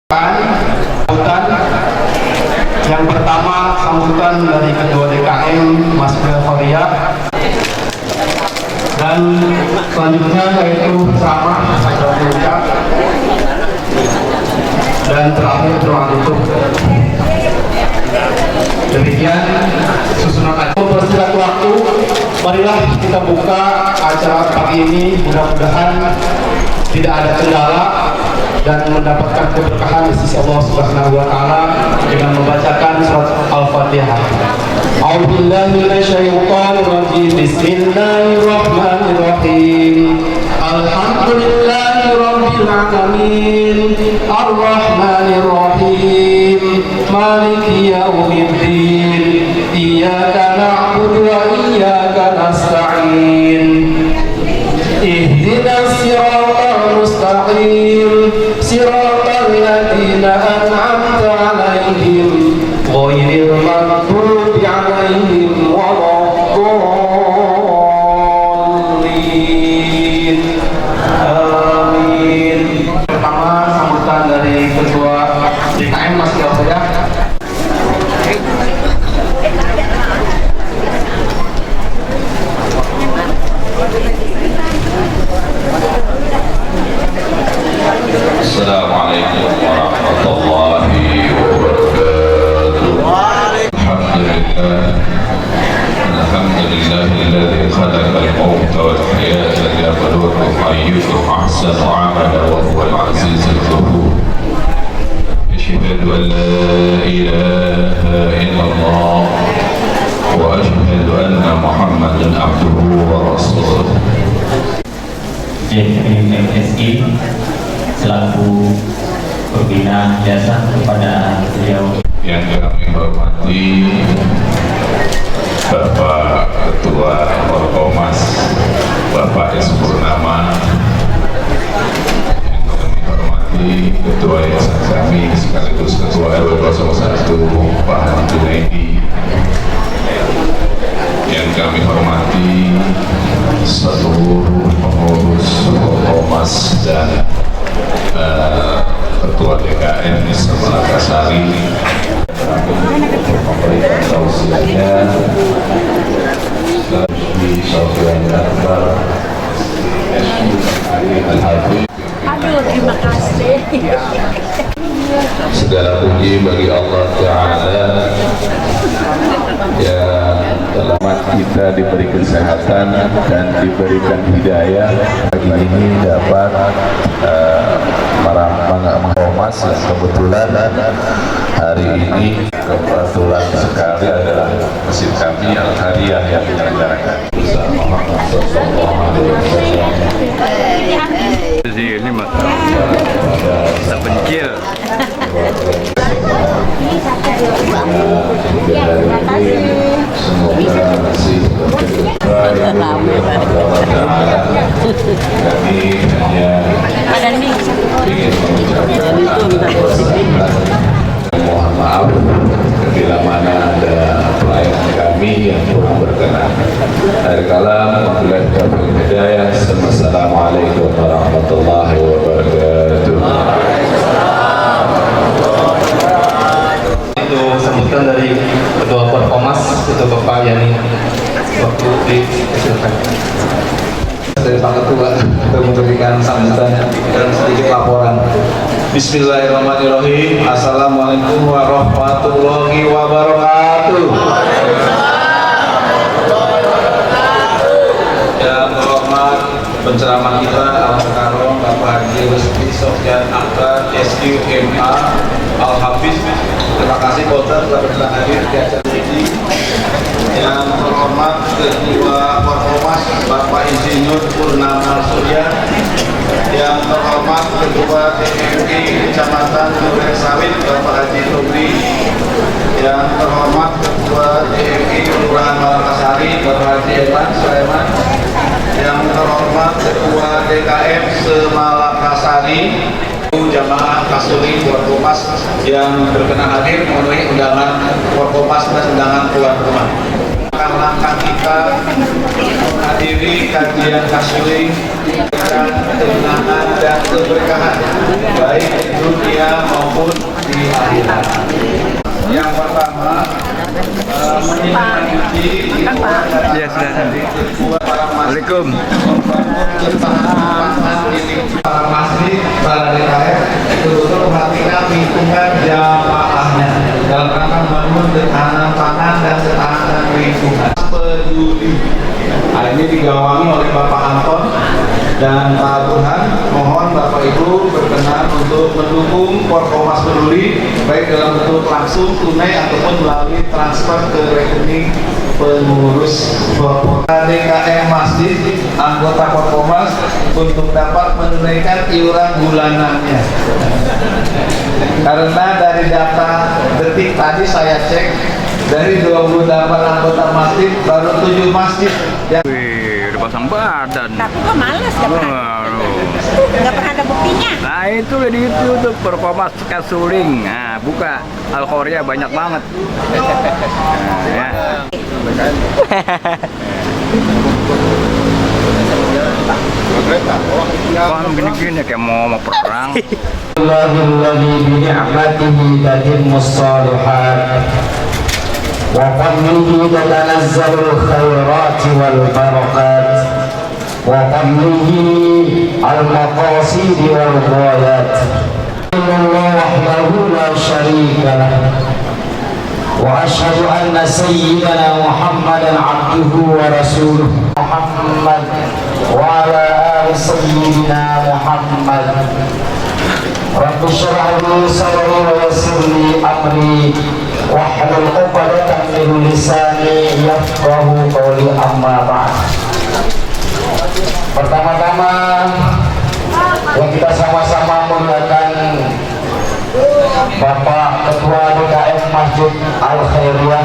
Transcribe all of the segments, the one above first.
Sambutan yang pertama, sambutan dari Ketua DKM Mas Belvaria, dan selanjutnya yaitu ceramah dari ucap, dan terakhir doa tutup. Demikian susunan acara. Bersingkat waktu, marilah kita buka acara pagi ini. Mudah-mudahan tidak ada kendala dan mendapatkan keberkahan di sisi Allah Subhanahu wa taala dengan membacakan surat Al-Fatihah. A'udzubillahi minasyaitonir rajim. Bismillahirrahmanirrahim. Alhamdulillahirabbil alamin. Arrahmanir rahim. Maliki yaumiddin. Iyyaka na'budu wa iyyaka nasta'in. Ihdinas siratal mustaqim. Siratal ladzina an'amta 'alaihim ghairil maghdubi 'alaihim waladdallin. Amin. Pertama, sambutan dari Ketua DKM Mas Belvaria. Assalamualaikum warahmatullahi wabarakatuh. Alhamdulillahilladzi khalaqal mauta wal hayata liyabluwakum ayyukum ahsanu amala wa huwal azizul ghafur. Asyhadu an la ilaha illallah wa asyhadu anna Muhammadan abduhu wa rasuluh. MSI selaku pembina jasa kepada beliau. Yang kami hormati Bapak Ketua Orkomas, Bapak S. Purnama, yang kami hormati Ketua Yayasan kami sekaligus Ketua RW 01 Pak Haji Junaidi, yang kami hormati seluruh pengurus Orkomas dan Ketua DKM Semalakasari, memberikan tausiahnya di Sofian Akbar Al-Habib. Aduh, terima kasih. Segala puji bagi Allah Ta'ala yang telah kita diberi kesehatan dan diberikan hidayah pagi ini dapat mengomas. Kebetulan hari ini kebetulan sekali adalah masjid kami Al-Hadiyah yang menyelenggarakan Muhammad sallallahu alaihi wasallam. Ini mas tak pencil. Semoga masih kami hanya ingin mengucapkan mohon maaf bila mana ada pelayan kami yang kurang berkenan. Akhir kalam, wabillahi taufiq wal hidayah. Assalamualaikum warahmatullahi wabarakatuh. Itu sambutan dari Ketua Orkomas, itu Bapak Yani. Waktu disilakan dari Pak Ketua untuk memberikan sambutan dan sedikit laporan. Bismillahirrahmanirrahim. Assalamualaikum warahmatullahi wabarakatuh. Yang terhormat penceramah kita Al-Karom Bapak Haji Rusdi Sofyan Akbar SQMA Al-Hafiz. Terima kasih Polter telah hadir di acara ini. Yang terhormat Ketua Orkomas Bapak Insinyur Purnama Surya, yang terhormat Ketua TMI Kecamatan Duren Sawit Bapak Haji Tobri, yang terhormat Ketua TMI Kelurahan Malakasari Bapak Haji Eman Sulaiman, yang terhormat Ketua DKM Semalakasari jamaah Kasuli Orkomas yang berkenan hadir memenuhi undangan Orkomas dan undangan tuan rumah. langkah kita menghadiri kajian tasawuf dengan ketenangan dan keberkahan baik di dunia maupun di akhirat. Yang pertama, menindaklanjuti Ya, sudah nanti. para Assalamualaikum. para masjid, para DKM itu betul perhatikan lingkungan jamaahnya dalam rangka membangun ketahanan pangan dan ketahanan lingkungan peduli. Nah, ini digawangi oleh Bapak Anton dan Pak Burhan. Mohon Bapak Ibu berkenan untuk mendukung Forkomas Peduli baik dalam bentuk langsung tunai ataupun melalui transfer ke rekening pengurus DKM Masjid anggota Forkomas untuk dapat menunaikan iuran bulanannya. Karena dari data detik tadi saya cek dari 28 anggota masjid baru 7 masjid yang Wih, udah pasang badan. Tapi kok males, nggak pernah ada buktinya. Nah itu di YouTube Forkomas Kasuling. Nah buka Al-Khoria banyak banget. Nah, ya. Wah gini-gini kayak mau perang. Alladzi bi ni'matihi tatimmus shalihat wa fadlihi tatanazzalul khairat wal barakat wa fadlihi al maqasid wal ghayat. Allah wahdahu la syarika lah wa asyhadu anna sayyidana Muhammadan abduhu wa rasuluh Muhammad wa ala ali sayyidina Muhammad. Rabbi shrah li sadri wa yassir li amri wahlul 'uqdatam min lisani yafqahu qawli, amma ba'd. Pertama-tama yang kita sama-sama muliakan Bapak Ketua DKM Masjid Al-Khairiyah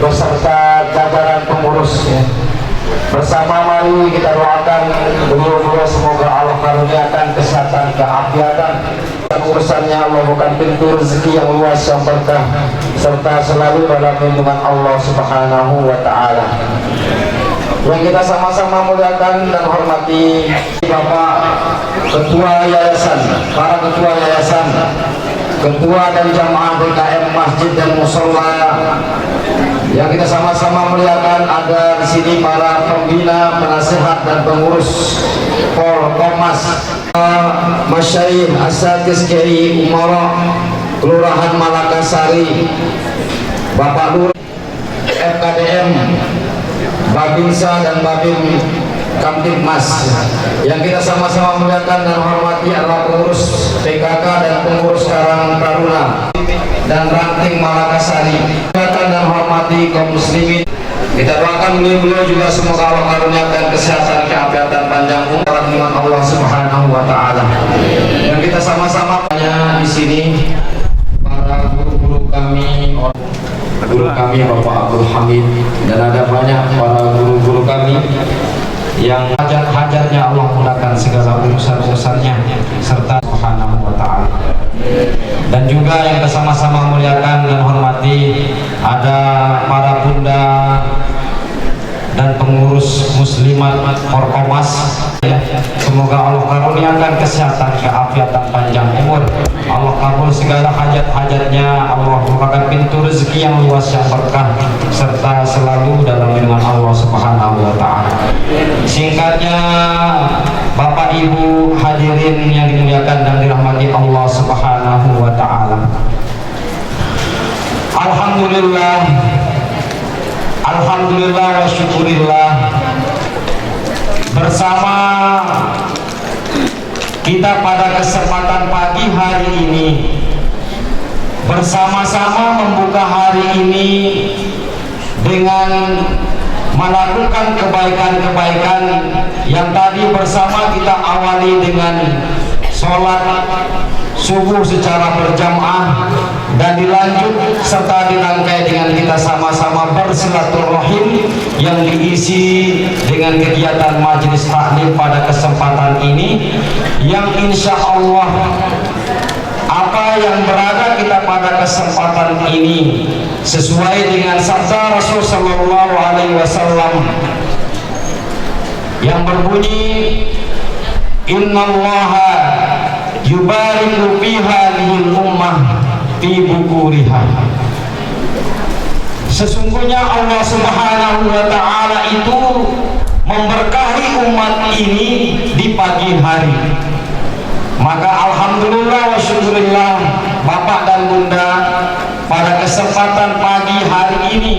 beserta jajaran pengurusnya. Bersama mari kita doakan beliau-beliau semoga Allah karuniakan kesehatan, keafiatan, urusannya Allah bukan pintu rezeki yang luas yang berkah serta selalu dalam lindungan Allah Subhanahu wa taala. Yang kita sama-sama muliakan dan hormati Bapak Ketua Yayasan, para Ketua Yayasan, Ketua dan Jamaah DKM Masjid dan Musola. Yang kita sama-sama muliakan ada di sini para pembina, penasehat dan pengurus Forkomas, Masyayikh Asatiz Kiai Umara Kelurahan Malakasari, Bapak Lurah FKDM Babinsa dan Babin Kamtibmas. Yang kita sama-sama muliakan dan hormati adalah pengurus PKK dan pengurus Karang Taruna dan Ranting Malakasari. Dan hormati kaum muslimin, kita doakan beliau juga semoga Allah karuniakan kesehatan, keafiatan, panjang umur dengan Allah Subhanahu wa taala. Dan kita sama-sama di sini para guru-guru kami, Bapak Abdul Hamid, dan ada banyak para guru-guru kami yang hajat-hajatnya Allah mudahkan segala urusan-urusannya serta Subhanahu wa ta'ala. Dan juga yang bersama-sama muliakan dan hormati ada para bunda dan pengurus muslimat Forkomas. Semoga Allah karuniakan kesehatan, keafiatan, panjang umur. Allah kabul segala hajat-hajatnya. Allah bukakan pintu rezeki yang luas yang berkah serta selalu dalam lindungan Allah Subhanahu wa taala. Singkatnya, Bapak Ibu hadirin yang dimuliakan dan dirahmati Allah Subhanahu wa taala. Alhamdulillah wa syukurillah, bersama kita pada kesempatan pagi hari ini bersama-sama membuka hari ini dengan melakukan kebaikan-kebaikan yang tadi bersama kita awali dengan sholat subuh secara berjamaah dan dilanjut serta dirangkai dengan kita sama-sama bersilaturahim yang diisi dengan kegiatan majelis taklim pada kesempatan ini, yang insya Allah apa yang berada kita pada kesempatan ini sesuai dengan sabda Rasul sallallahu alaihi wasallam yang berbunyi, innallaha yubariku fi hadhil ummah fi bukuriha. Sesungguhnya Allah Subhanahu wa taala itu memberkahi umat ini di pagi hari. Maka alhamdulillah wa syukurillah Bapak dan Bunda, pada kesempatan pagi hari ini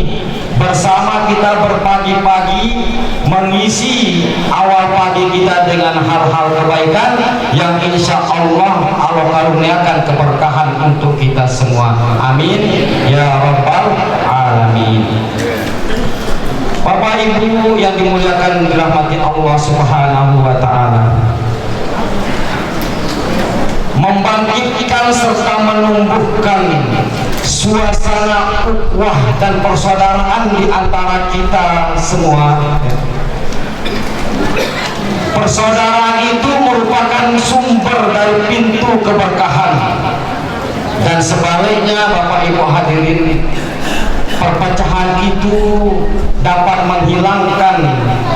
bersama kita berpagi-pagi mengisi awal pagi kita dengan hal-hal kebaikan yang insya Allah karuniakan keberkahan untuk kita semua. Amin ya rabbal alamin. Bapak Ibu yang dimuliakan dirahmati Allah Subhanahu wa taala, membangkitkan serta menumbuhkan suasana ukhuwah dan persaudaraan di antara kita semua. Persaudaraan itu merupakan sumber dari pintu keberkahan, dan sebaliknya Bapak Ibu hadirin, perpecahan itu dapat menghilangkan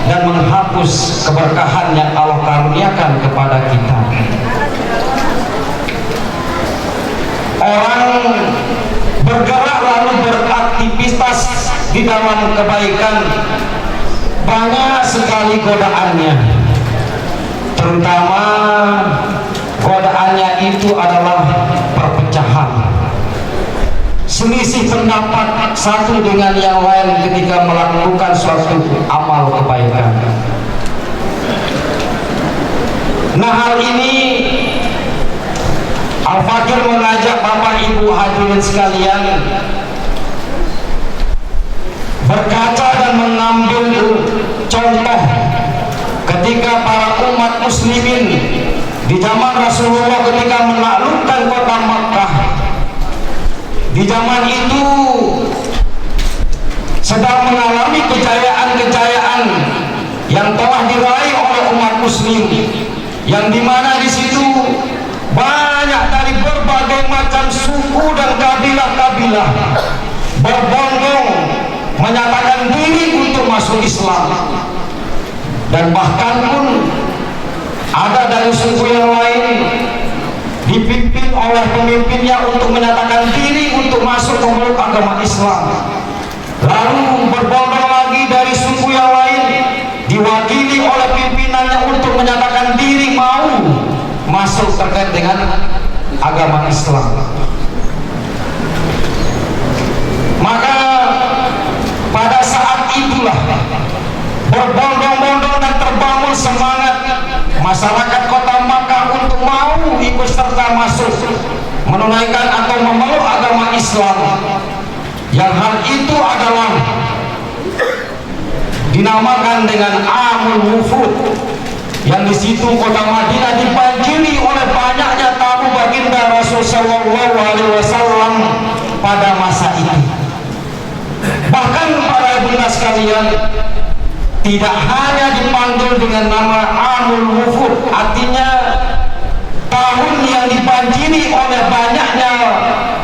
dan menghapus keberkahan yang Allah karuniakan kepada kita. Orang bergerak lalu beraktivitas di dalam kebaikan, banyak sekali godaannya, terutama godaannya itu adalah perpecahan, selisih pendapat satu dengan yang lain ketika melakukan suatu amal kebaikan. Nah, hal ini Al-Fakir mengajak Bapak Ibu hadirin sekalian berkaca dan mengambil contoh ketika para umat muslimin di zaman Rasulullah ketika menaklukkan kota Makkah. Di zaman itu sedang mengalami kejayaan-kejayaan yang telah diraih oleh umat muslim, yang dimana di situ banyak dari berbagai macam suku dan kabilah-kabilah berbondong menyatakan diri untuk masuk Islam, dan bahkan pun ada dari suku yang lain dipimpin oleh pemimpinnya untuk menyatakan diri untuk masuk memeluk agama Islam. Lalu berbondong lagi dari suku yang lain diwakili oleh pimpinannya untuk menyatakan diri mau masuk terkait dengan agama Islam. Maka pada saat itulah berbondong-bondong dan terbangun semangat masyarakat kota Makkah untuk mau ikut serta masuk menunaikan atau memeluk agama Islam, yang hal itu adalah dinamakan dengan Amul Wufud, yang di situ kota Madinah dibanjiri oleh banyaknya tamu baginda Rasul sallallahu alaihi wasallam pada masa itu. Bahkan para bunda sekalian, tidak hanya dipanggil dengan nama Amul Wufud, artinya tahun yang dibanjiri oleh banyaknya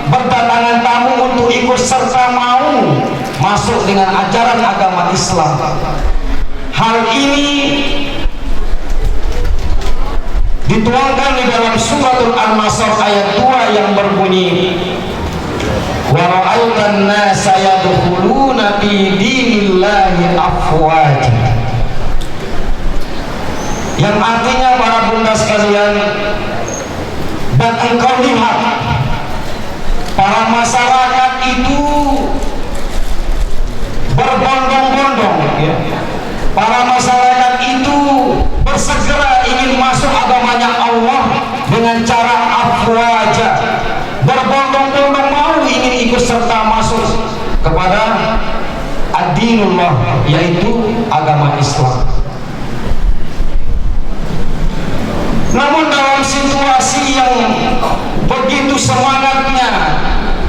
berdatangan tamu untuk ikut serta mau masuk dengan ajaran agama Islam. Hal ini dituangkan di dalam suratul An-Nasr ayat 2 yang berbunyi, wa ra'aitan nasa yadkhuluna fi dinillahi afwaja, yang artinya para bunda sekalian, dan engkau lihat para masyarakat itu berbondong-bondong, ya. Para masyarakat itu bersegera ingin masuk agamanya Allah dengan cara afwaja, berbondong-bondong mau ingin ikut serta masuk kepada ad-dinullah, yaitu agama Islam. Namun dalam situasi yang begitu semangatnya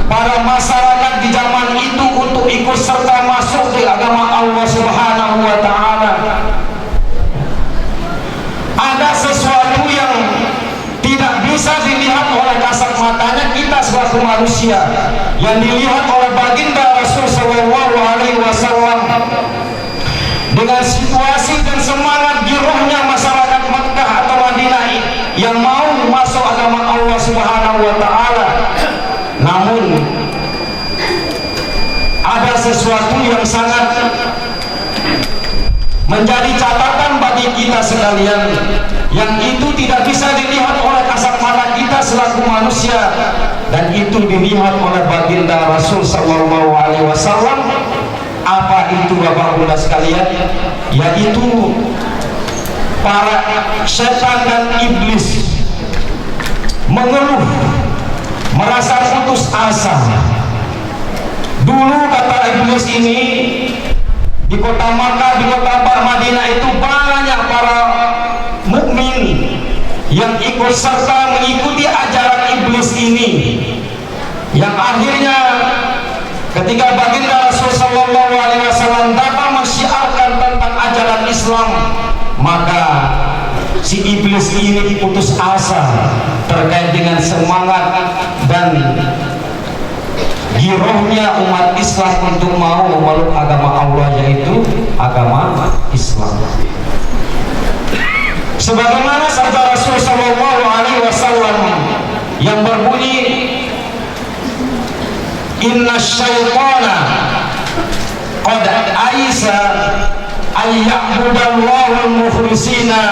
para masyarakat di zaman itu untuk ikut serta masuk di agama Allah Subhanahu wa taala, ada sesuatu yang tidak bisa dilihat oleh kasat matanya kita sebagai manusia, yang dilihat oleh baginda Alaihi Wasallam dengan situasi dan semangat girohnya masyarakat Makkah atau Madinah yang mau masuk agama Allah Subhanahu wa taala. Namun ada sesuatu yang sangat menjadi catatan bagi kita sekalian, yang itu tidak bisa dilihat oleh kasat mata kita selaku manusia, dan itu dilihat oleh baginda Rasul Sallallahu Alaihi Wasallam. Apa itu Bapak Bunda sekalian? Yaitu para setan dan iblis mengeluh, merasa putus asa. Dulu kata iblis ini, di kota Makkah, di kota Madinah itu banyak para mukmin yang ikut serta mengikuti ajaran iblis ini, yang akhirnya ketika baginda Rasul Sallallahu Alaihi Wasallam datang mensyiarkan tentang ajaran Islam, maka si iblis ini putus asa terkait dengan semangat dan girohnya umat Islam untuk mau memeluk agama Allah, yaitu agama Islam. Sebagaimana sabda Rasul Sallallahu Alaihi Wasallam yang berbunyi, Inna syaitana qad aisa ayya'budallahu al-mukhlisina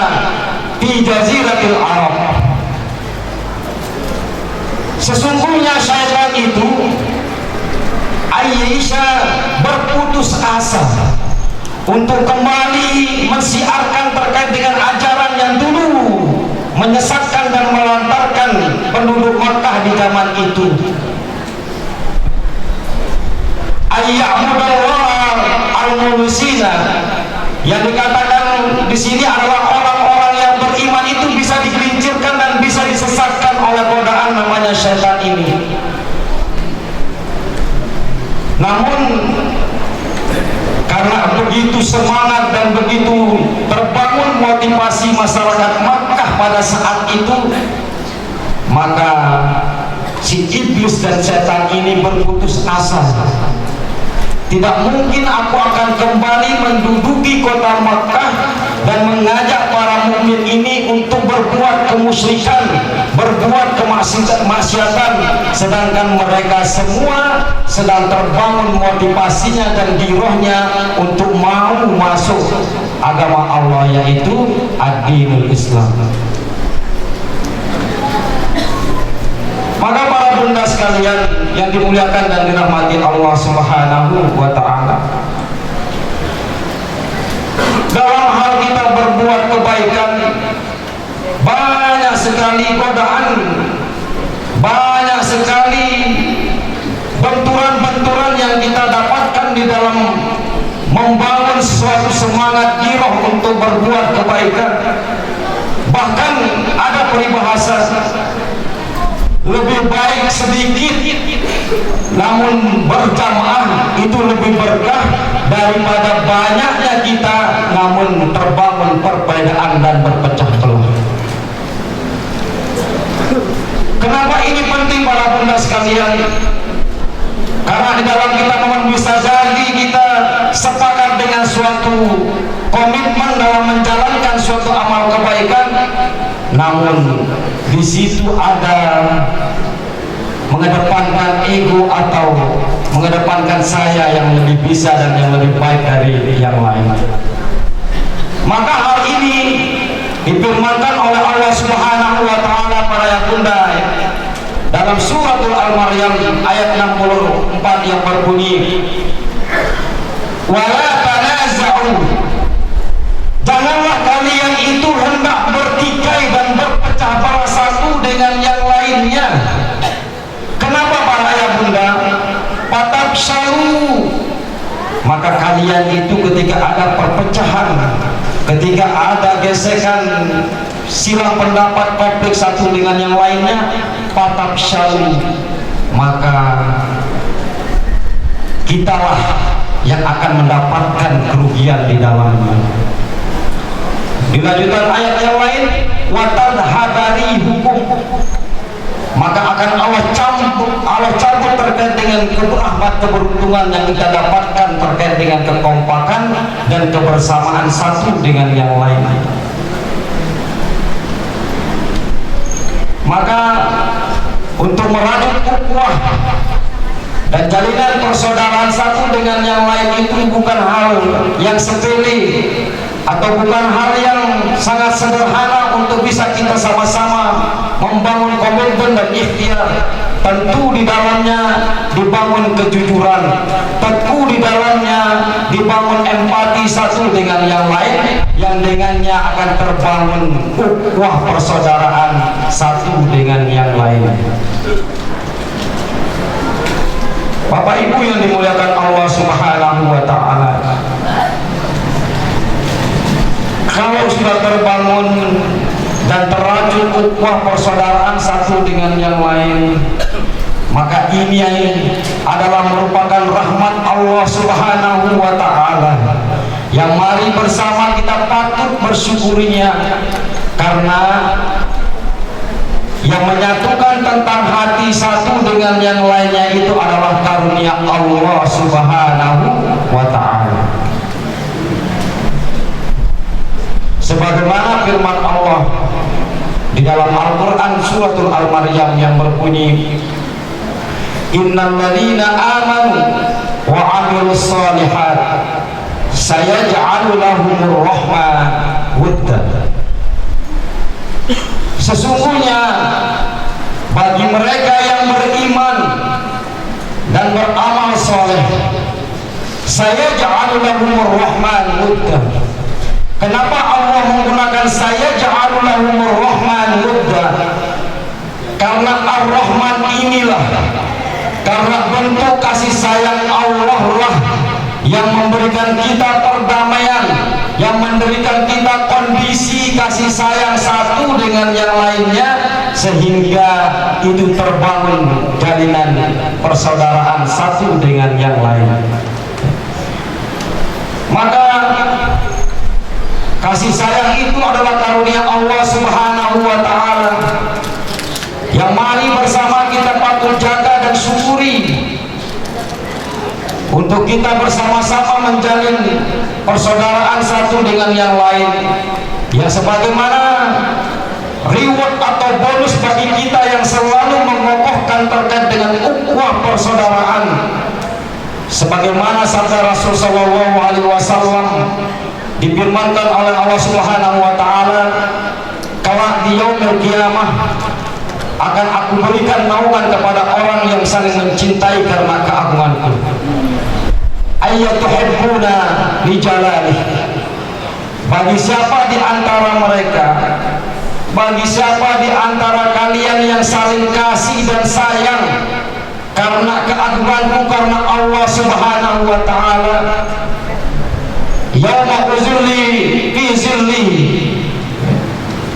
fi jaziratil Arab. Sesungguhnya syaitan itu Aisyah berputus asa untuk kembali mensiarkan terkait dengan ajaran yang dulu menyesatkan dan melantarkan penduduk Makkah di zaman itu. Ayya'budallaha al-mukhlisina, yang dikatakan di sini adalah orang-orang yang beriman itu bisa digelincirkan dan bisa disesatkan oleh godaan namanya syaitan ini. Namun karena begitu semangat dan begitu terbangun motivasi masyarakat Makkah pada saat itu, maka si iblis dan setan ini berputus asa. Tidak mungkin aku akan kembali menduduki kota Makkah dan mengajak para mukmin ini untuk berbuat kemusyrikan, berbuat kemaksiatan, sedangkan mereka semua sedang terbangun motivasinya dan girohnya untuk mau masuk agama Allah, yaitu ad-dinul Islam. Maka para bunda sekalian yang dimuliakan dan dirahmati Allah Subhanahu wa ta'ala, dalam hal kita berbuat kebaikan, banyak sekali godaan, banyak sekali benturan-benturan yang kita dapatkan di dalam membangun suatu semangat giroh untuk berbuat kebaikan. Bahkan ada peribahasa, lebih baik sedikit namun berjamaah itu lebih berkah daripada banyaknya kita namun terbangun perbedaan dan berpecah belah. Kenapa ini penting para bunda sekalian? Karena di dalam kita memang bisa jadi kita sepakat dengan suatu komitmen dalam menjalankan suatu amal kebaikan, namun di situ ada mengedepankan ego atau mengedepankan saya yang lebih bisa dan yang lebih baik dari yang lain. Maka hal ini difirmankan oleh Allah Subhanahu wa ta'ala para yang bunda dalam suratul Al-Maryam ayat 64 yang berbunyi, wala tanaza'u, janganlah kalian itu hendak bertikai dan berpecah belah satu dengan yang lainnya. Kenapa para ayah bunda? Fatabshalu, maka kalian itu ketika ada perpecahan, ketika ada gesekan, silang pendapat, konflik satu dengan yang lainnya, fatabshalu, maka kitalah yang akan mendapatkan kerugian di dalamnya. Di lanjutan ayat yang lain, watadhabari hukum, maka akan Allah cabut terkait dengan rahmat keberuntungan yang kita dapatkan terkait dengan kekompakan dan kebersamaan satu dengan yang lain. Maka untuk merajut ukhuwah dan jalinan persaudaraan satu dengan yang lain itu bukan hal yang sepele atau bukan hal yang sangat sederhana untuk bisa kita sama-sama membangun komitmen dan ikhtiar. Tentu di dalamnya dibangun kejujuran, tentu di dalamnya dibangun empati satu dengan yang lain, yang dengannya akan terbangun ukhuwah persaudaraan satu dengan yang lain. Bapak Ibu yang dimuliakan Allah Subhanahu wa Ta'ala, kalau sudah terbangun dan terajut ukhuwah persaudaraan satu dengan yang lain, maka ini adalah merupakan rahmat Allah Subhanahu wa Ta'ala yang mari bersama kita patut bersyukurinya, karena yang menyatukan tentang hati satu dengan yang lainnya itu adalah karunia Allah Subhanahu wa Ta'ala. Sebagaimana firman Allah di dalam Al-Quran suratul Al-Maryam yang berbunyi, innal ladzina amanu wa 'amilus shalihat sayaj'alu lahumur rahman wudda. Sesungguhnya bagi mereka yang beriman dan beramal soleh, sayaj'alu lahumur rahman wudda. Kenapa Allah menggunakan sayaj'alu lahumur rahman wudda? Karena Ar-Rahman inilah, karena bentuk kasih sayang Allah lah yang memberikan kita perdamaian, yang memberikan kita kondisi kasih sayang satu dengan yang lainnya, sehingga itu terbangun jalinan persaudaraan satu dengan yang lain. Maka kasih sayang itu adalah karunia Allah Subhanahu wa Ta'ala yang mari bersama kita patut jaga dan syukuri, untuk kita bersama-sama menjalin persaudaraan satu dengan yang lain, yang sebagaimana reward atau bonus bagi kita yang selalu mengokohkan terkait dengan ukhuwah persaudaraan, sebagaimana sabda Rasul sallallahu alaihi wasallam difirmankan oleh Allah Subhanahu wa Ta'ala, kelak di yaumil qiyamah akan aku berikan naungan kepada orang yang saling mencintai karena keagunganku. Ayyatuhibbuna li jalalih. Bagi siapa di antara mereka, bagi siapa di antara kalian yang saling kasih dan sayang karena keagunganku, karena Allah Subhanahu wa Ta'ala, yauma uzilli fi zilli,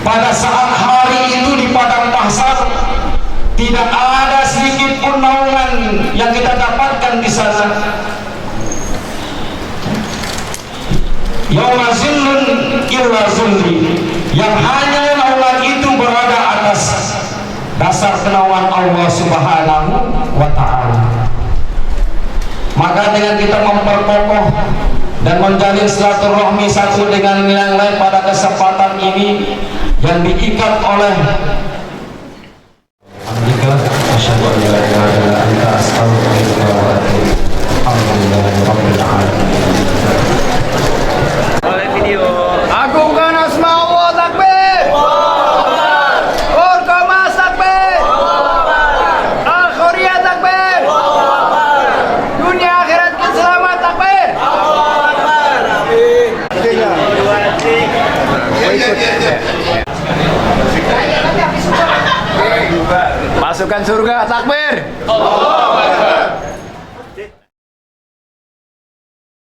pada saat hari itu di padang mahsyar tidak ada sedikit pun naungan yang kita dapatkan di sana. Yauma zillun illa zilli, yang hanya naungan itu berada atas dasar kenaungan Allah Subhanahu wa Ta'ala. Maka dengan kita memperkokoh dan menjalin silaturahmi satu dengan yang lain pada kesempatan ini yang diikat oleh Oleh video agungkan asma Allah, takbir, Orkomas takbir, Al-Khoriyah takbir, dunia akhirat selamat takbir. Pasukan surga takbir.